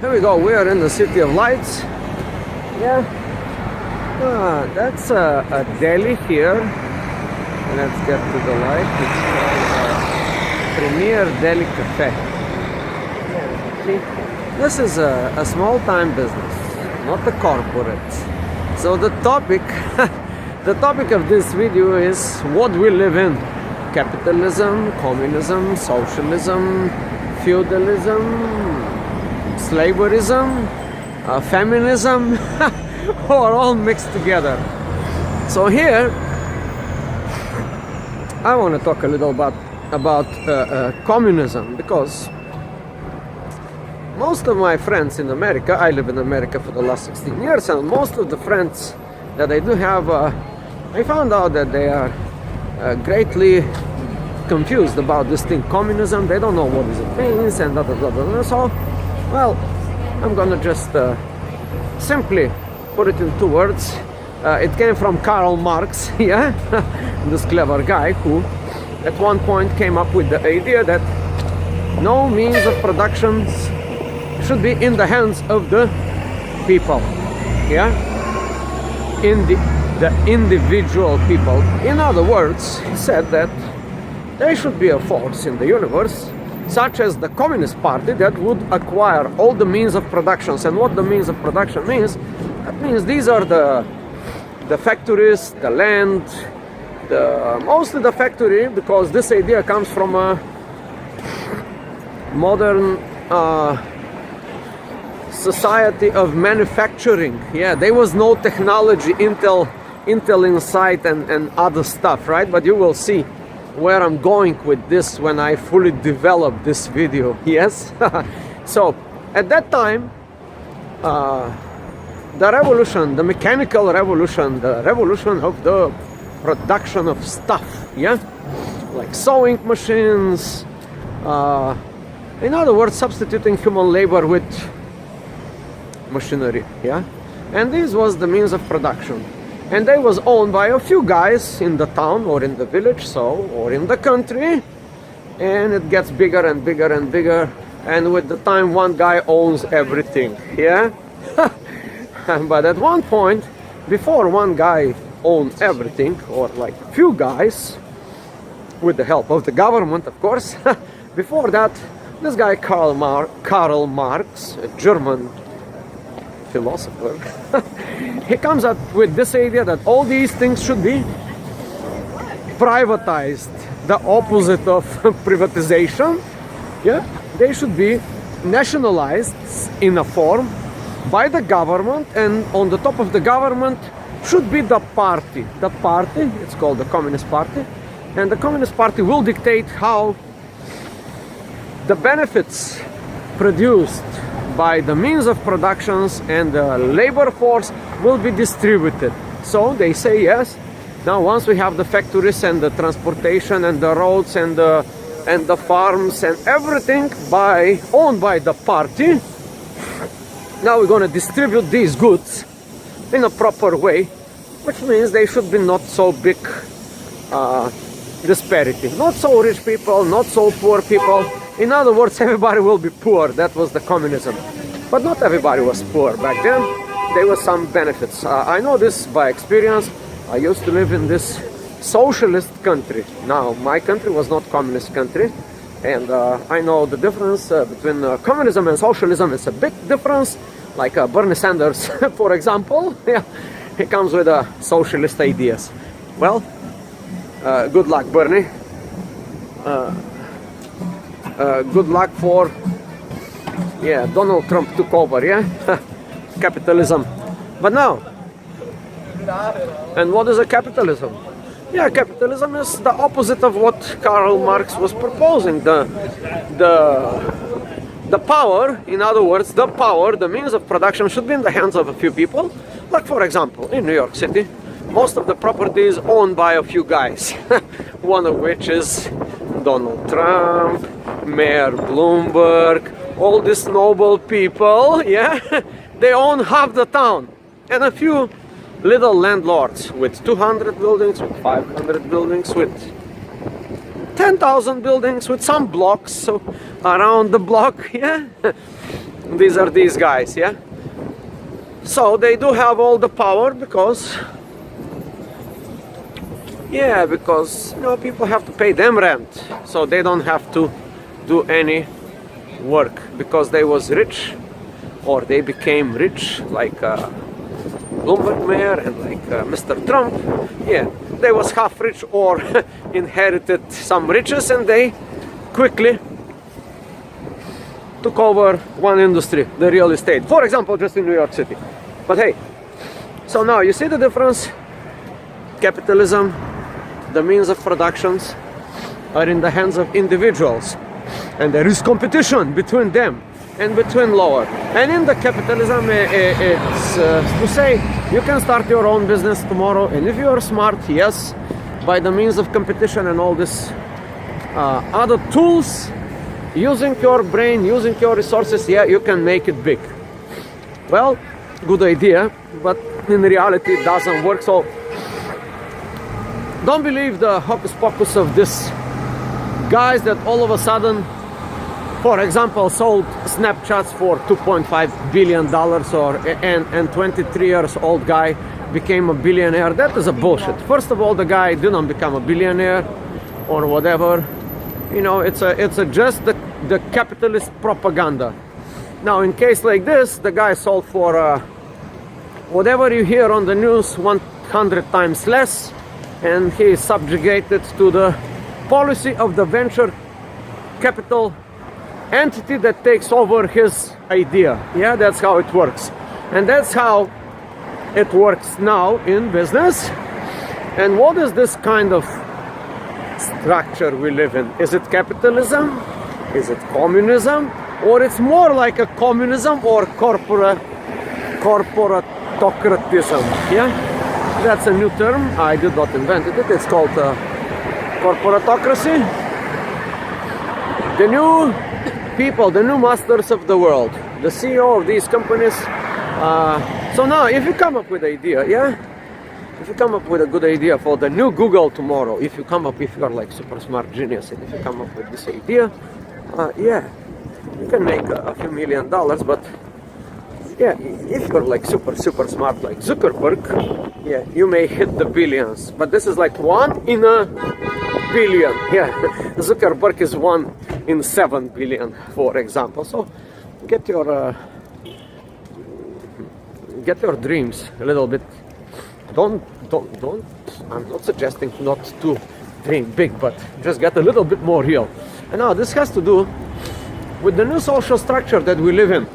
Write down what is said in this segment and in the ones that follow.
Here we go, we are in the City of Lights. Yeah. That's a deli here. Let's get to the light. It's called Premier Deli Cafe. Yeah, see? This is a small-time business, not a corporate. So the topic, the topic of this video is what we live in. Capitalism, communism, socialism, feudalism, slaverism, feminism, or all mixed together. So here, I want to talk a little about communism, because most of my friends in America, I live in America for the last 16 years, and most of the friends that I do have, I found out that they are greatly confused about this thing, communism. They don't know what it means, and so, well, I'm gonna just simply put it in two words. It came from Karl Marx, yeah, this clever guy who at one point came up with the idea that no means of production should be in the hands of the people, yeah, in the individual people. In other words, he said that there should be a force in the universe, such as the Communist Party, that would acquire all the means of production. And what the means of production means, that means these are the factories, the land, mostly the factory, because this idea comes from a modern society of manufacturing. Yeah, there was no technology, Intel Insight and other stuff, right? But you will see where I'm going with this when I fully develop this video. Yes. So at that time, the revolution, the mechanical revolution, the revolution of the production of stuff, yeah, like sewing machines, in other words, substituting human labor with machinery, yeah, and this was the means of production, and they was owned by a few guys in the town or in the village, so, or in the country, and it gets bigger and bigger and bigger, and with the time one guy owns everything, yeah. But at one point, before one guy owned everything, or like few guys, with the help of the government, of course, before that, this guy Karl Marx, a German philosopher, he comes up with this idea that all these things should be privatized, the opposite of privatization. Yeah, they should be nationalized in a form by the government, and on the top of the government should be the party. The party, it's called the Communist Party, and the Communist Party will dictate how the benefits produced by the means of productions and the labor force will be distributed. So they say, yes, now once we have the factories and the transportation and the roads and the farms and everything owned by the party, now we're going to distribute these goods in a proper way, which means they should be not so big disparity. Not so rich people, not so poor people. In other words, everybody will be poor. That was the communism. But not everybody was poor back then. There were some benefits. I know this by experience. I used to live in this socialist country. Now, my country was not communist country. And I know the difference between communism and socialism. It's a big difference. Like Bernie Sanders, for example. Yeah, he comes with socialist ideas. Well, good luck, Bernie. Good luck for, yeah, Donald Trump took over, yeah, capitalism. But now, and what is a capitalism? Yeah, capitalism is the opposite of what Karl Marx was proposing. The power, in other words, the means of production should be in the hands of a few people. Like, for example, in New York City, most of the property is owned by a few guys, one of which is Donald Trump, Mayor Bloomberg, all these noble people, yeah, they own half the town, and a few little landlords with 200 buildings, with 500 buildings, with 10,000 buildings, with some blocks, so around the block, yeah. These are these guys, yeah? So they do have all the power because, yeah, because, you know, people have to pay them rent, so they don't have to do any work because they was rich, or they became rich, like Bloomberg mayor and like Mr. Trump. Yeah, they was half rich or inherited some riches, and they quickly took over one industry, the real estate, for example, just in New York City. But hey, so now you see the difference. Capitalism, the means of productions are in the hands of individuals, and there is competition between them and between lower. And in the capitalism, it's to say you can start your own business tomorrow, and if you are smart, yes, by the means of competition and all this other tools, using your brain, using your resources, yeah, you can make it big. Well, good idea, but in reality it doesn't work. So don't believe the hocus pocus of this guys that all of a sudden, for example, sold Snapchats for $2.5 billion, and 23 years old guy became a billionaire. That is a bullshit. First of all, the guy didn't become a billionaire or whatever. You know, it's just the capitalist propaganda. Now, in case like this, the guy sold for whatever you hear on the news 100 times less, and he is subjugated to the policy of the venture capital entity that takes over his idea. Yeah, that's how it works. And that's how it works now in business. And what is this kind of structure we live in? Is it capitalism? Is it communism? Or it's more like a communism or corporatocratism? Yeah, that's a new term. I did not invent it. It's called corporatocracy. The new people, the new masters of the world, the CEO of these companies. So now, if you come up with an idea, yeah, if you come up with a good idea for the new Google tomorrow, if you are like super smart genius, and if you come up with this idea, yeah, you can make a few $1 million, but yeah, if you're like super smart like Zukerberg, yeah, you may hit the billions, but this is like 1 in a billion. Yeah, Zukerberg is 1 in 7 billion, for example. So get your dreams a little bit. Don't. I'm not suggesting not to dream big, but just get a little bit more real. And now this has to do with the new social structure that we live in.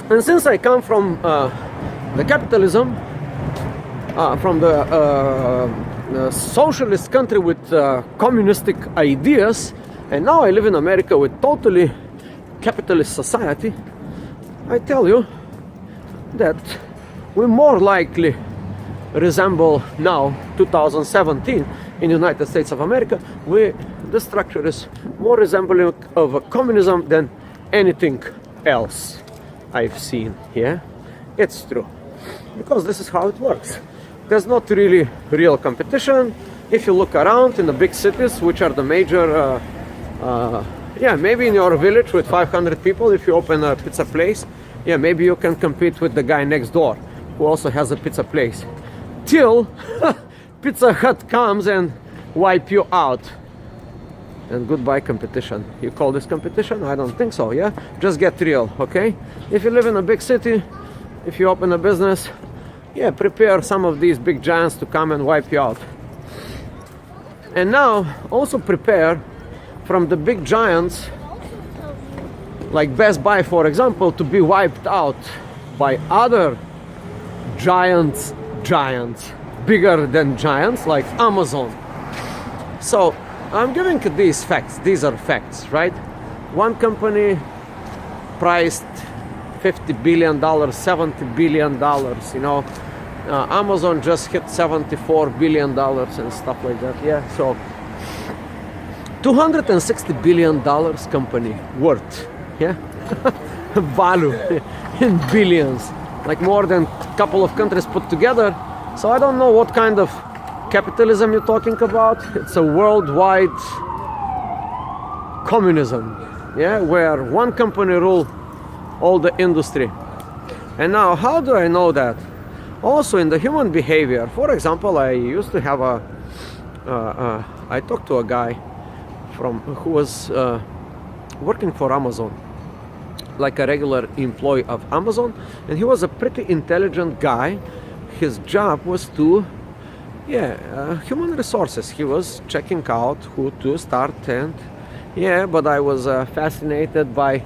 And since I come from the capitalism, from the socialist country with communistic ideas, and now I live in America with totally capitalist society, I tell you that we more likely resemble now 2017 in the United States of America. The structure is more resembling of a communism than anything else I've seen. Yeah, it's true, because this is how it works. There's not really real competition. If you look around in the big cities, which are the major yeah, maybe in your village with 500 people, if you open a pizza place, yeah, maybe you can compete with the guy next door who also has a pizza place, till Pizza Hut comes and wipe you out, and goodbye competition. You call this competition? I don't think so. Yeah, just get real, okay? If you live in a big city, if you open a business, yeah, prepare some of these big giants to come and wipe you out. And now also prepare from the big giants like Best Buy, for example, to be wiped out by other giants, bigger than giants like Amazon. So I'm giving these facts. These are facts, right? One company priced $50 billion, $70 billion, you know. Amazon just hit $74 billion and stuff like that. Yeah, so $260 billion company worth, yeah, value in billions, like more than a couple of countries put together. So I don't know what kind of capitalism you're talking about. It's a worldwide communism, yeah, where one company rule all the industry. And now, how do I know that? Also in the human behavior. For example, I used to have I talked to a guy who was working for Amazon, like a regular employee of Amazon, and he was a pretty intelligent guy. His job was to human resources. He was checking out who to start, and but I was fascinated by